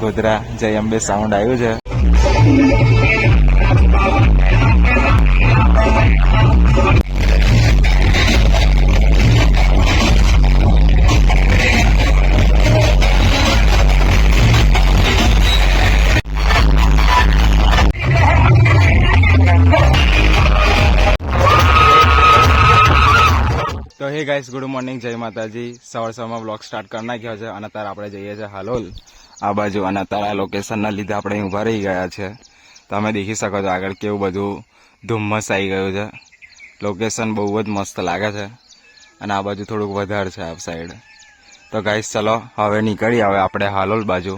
ગોધરા જય અંબે સાઉન્ડ આવ્યું છે. તો હે ગાઈસ, ગુડ મોર્નિંગ, જય માતાજી. સવારમાં બ્લોગ સ્ટાર્ટ કરી નાખ્યો છે અને અત્યારે આપણે જઈએ છીએ હાલોલ આ બાજુ. અને અત્યારે આ લોકેશનના લીધે આપણે અહીં ઊભા રહી ગયા છે. તમે દેખી શકો છો આગળ કેવું બધું ધુમ્મસ આવી ગયું છે. લોકેશન બહુ જ મસ્ત લાગે છે અને આ બાજુ થોડુંક વધારે છે આ સાઈડ. તો ગાઈસ ચલો હવે નીકળીએ હવે આપણે હાલોલ બાજુ.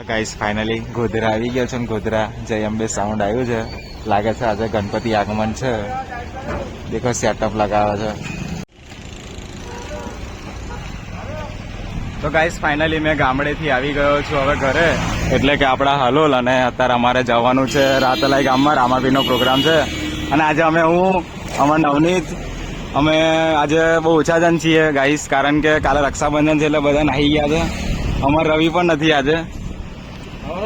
ગાઈસ ફાઇનલી ગોધરા આવી ગયો છે ને ગોધરા જય અંબે સાઉન્ડ આવ્યું છે. લાગે છે આજે ગણપતિ આગમન છે. દેખો સેટઅપ લગાવે છે. તો ગાઈસ ફાઇનલી મેં ગામડેથી આવી ગયો છું હવે ઘરે, એટલે કે આપણા હાલોલ. અને અત્યારે અમારે જવાનું છે રાતલાઈ ગામમાં, રામાપીરનો પ્રોગ્રામ છે. અને આજે અમાર નવનીત, અમે આજે બહુ ઓછા જણ છીએ ગાઈસ, કારણ કે કાલે રક્ષાબંધન છે એટલે બધા નાહી ગયા છે. અમાર રવિ પણ નથી આજે.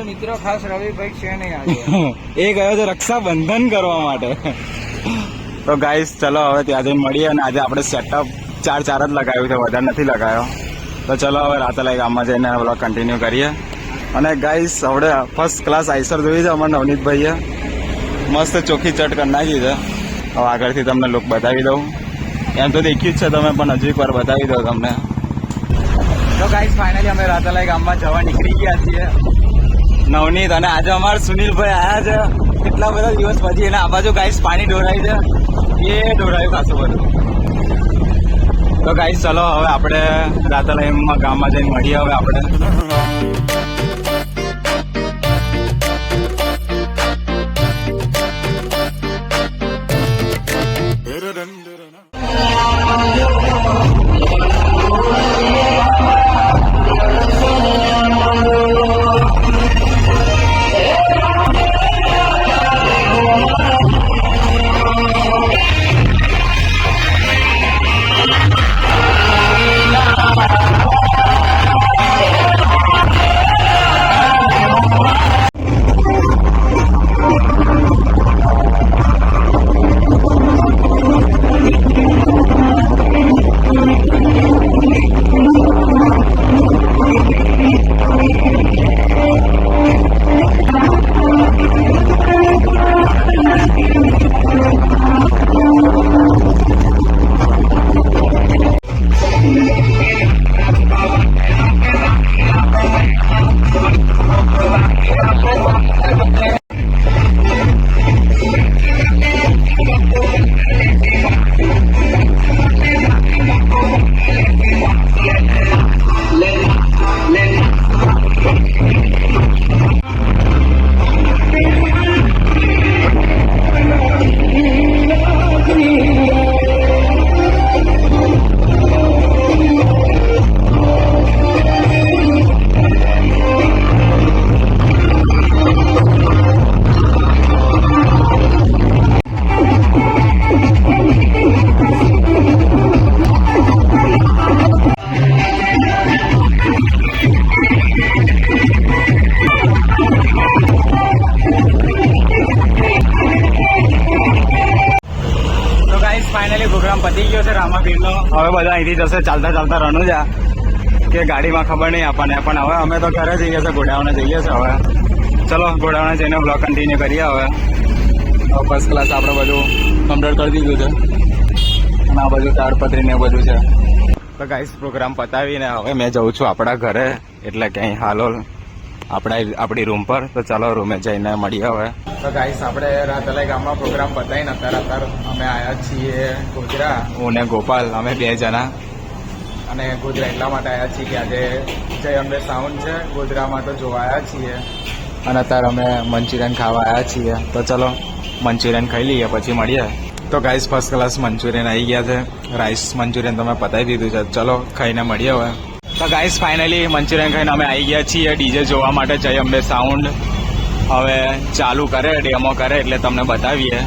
મિત્રો ખાસ રવિભાઈ છે નહીં આજે. એ ગયો છે રક્ષાબંધન કરવા માટે. તો ગાઈસ ચલો હવે ત્યાં જઈને મળીએ. અને આજે આપણે સેટઅપ ચાર જ લગાવ્યું છે, વધારે નથી લગાવ્યો. તો ચલો હવે રાતલાઈ ગામમાં જઈને બ્લોગ કન્ટિન્યુ કરીએ. અને ગાઈસ હવે ફર્સ્ટ ક્લાસ આઈસર જોઈ છે અમારા નવનીતભાઈએ, મસ્ત ચોખ્ખી ચટ કરી નાખી છે. હવે આગળથી તમને લુક બતાવી દઉં. એમ તો દેખ્યું જ છે તમે, પણ હજુ એક વાર બતાવી દઉં તમને. તો ગાઈસ ફાઇનલી અમે રાતલાઈ ગામમાં જવા નીકળી ગયા છીએ. નવનીત અને આજે અમારા સુનિલભાઈ આવ્યા છે કેટલા બધા દિવસ પછી. એને આ બાજુ ગાઈસ પાણી ઢોરાય છે, એ ઢોરાયું ખાસું બધું. તો ગાઈસ ચલો હવે આપણે રાતલાઈ ગામમાં જઈને મળીએ હવે આપણે. ફાઇનલી પ્રોગ્રામ પતી ગયો છે રામાપીરનો. હવે બધા અહીંથી જશે ચાલતા રણુજા, કે ગાડીમાં ખબર નહીં આપણને. પણ હવે અમે તો ઘરે જઈએ છીએ, ઘોડાઓને જઈએ છીએ. હવે ચલો ઘોડાઓને જઈને બ્લોગ કન્ટિન્યુ કરીએ. હવે ફર્સ્ટ ક્લાસ આપણે બધું કમ્પ્લીટ કરી દીધું છે. અને આ બધું તાડપત્રી ને બધું છે. તો ગાઈસ પ્રોગ્રામ પતાવીને હવે મેં જઉં છું આપણા ઘરે, એટલે કે અહીં હાલોલ આપણી રૂમ પર. તો ચાલો રૂમે જઈને મળીએ હવે. તો ગાઈસ આપણે રાતલાઈ ગામમાં પ્રોગ્રામ પતાવીને અત્યારે અમે આવ્યા છીએ ગોધરા. હું ને ગોપાલ, અમે 2 જણા. અને ગોધરા એટલા માટે આવ્યા છીએ કે આજે જય અંબે સાઉન્ડ છે ગોધરામાં, તો જોવા આવ્યા છીએ. અને અત્યારે અમે મંચુરિયન ખાવા આવ્યા છીએ. તો ચલો મંચુરિયન ખાઈ લઈએ પછી મળીએ. તો ગાઈસ ફર્સ્ટ ક્લાસ મંચુરિયન આવી ગયા છે. રાઈસ મંચુરિયન તમે પતાવી દીધું છે. ચલો ખાઈને મળીએ હવે. તો ગાઈસ ફાઇનલી મંચુરિયન ખાઈને અમે આવી ગયા છીએ ડીજે જોવા માટે. જય અંબે સાઉન્ડ હવે ચાલુ કરે, ડેમો કરે એટલે તમને બતાવીએ.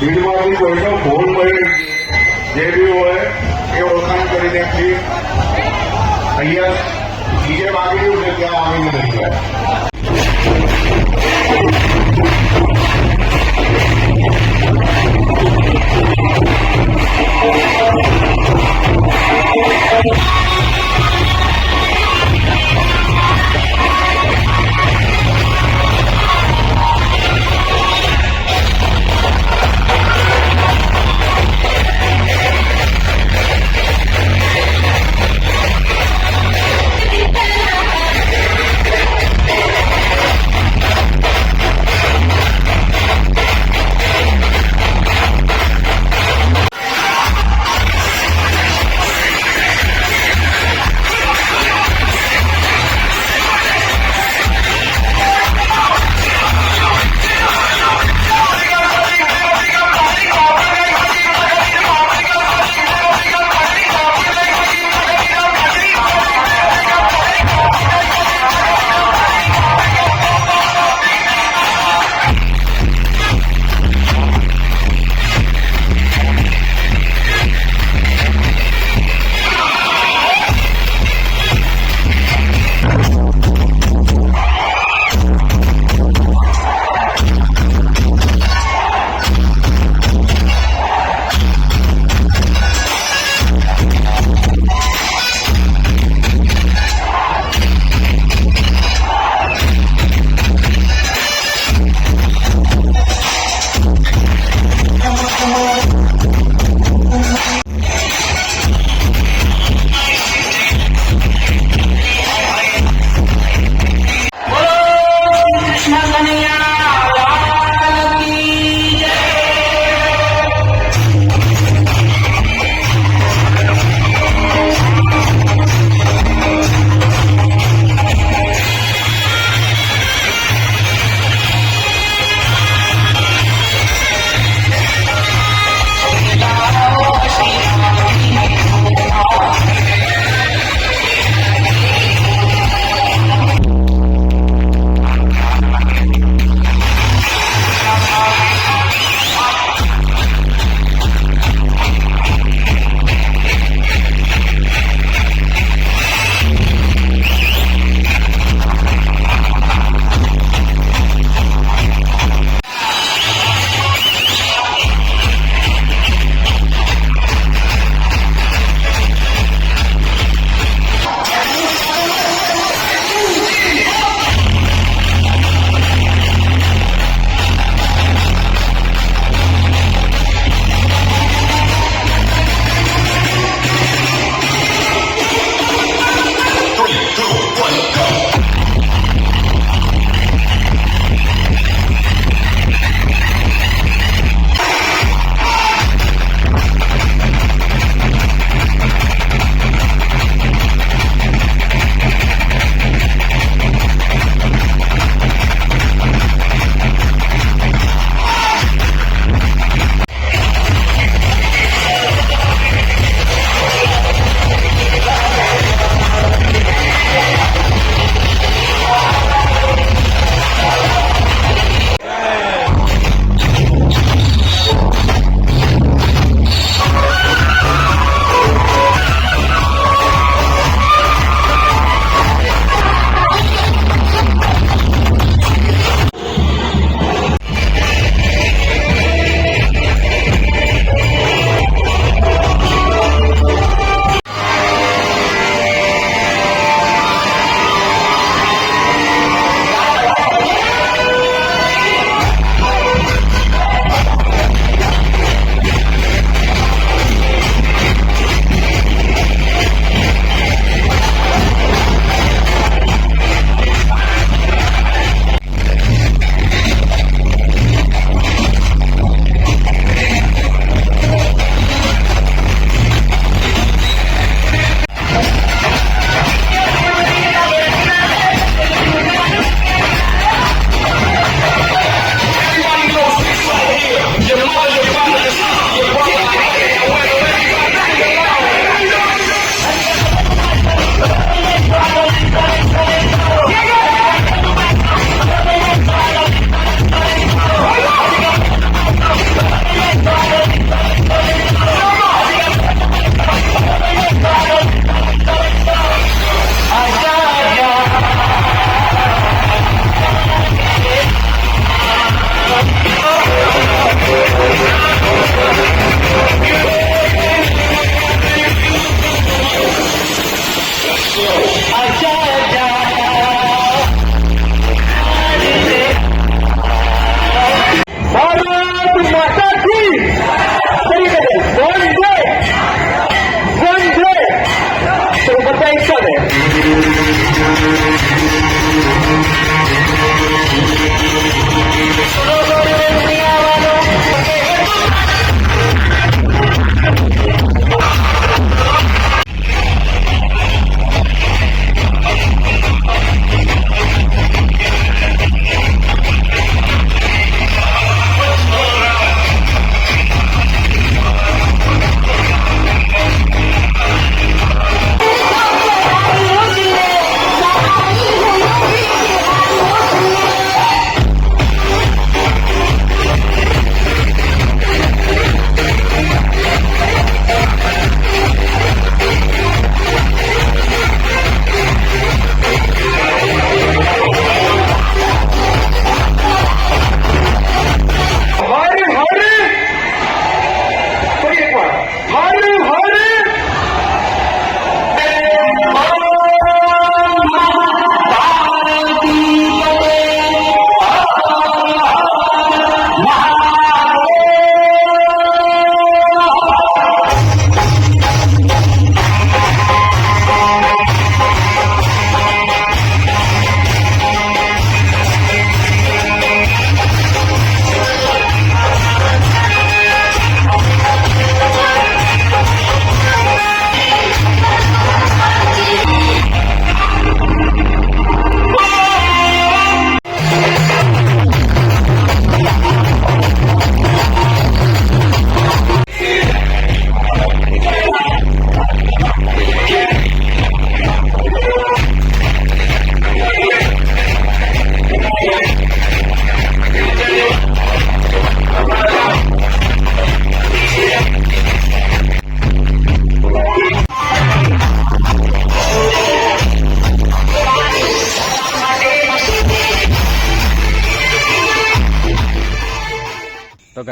ભીડમાંથી કોઈનો ફોન મળે જે બી હોય એ ઓળખાણ કરીને પ્લીઝ અહીંયા ડીજે વાગી રહ્યું છે ત્યાં આવીને નહીં જાય.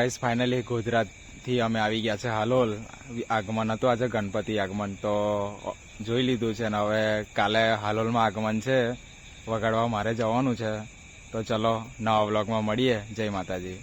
ગાઈસ ફાઇનલી ગુજરાતથી અમે આવી ગયા છે હાલોલ. આગમન હતું આજે, ગણપતિ આગમન તો જોઈ લીધું છે ને હવે કાલે હાલોલમાં આગમન છે, વગાડવા મારે જવાનું છે. તો ચલો નવા વ્લોગમાં મળીએ. જય માતાજી.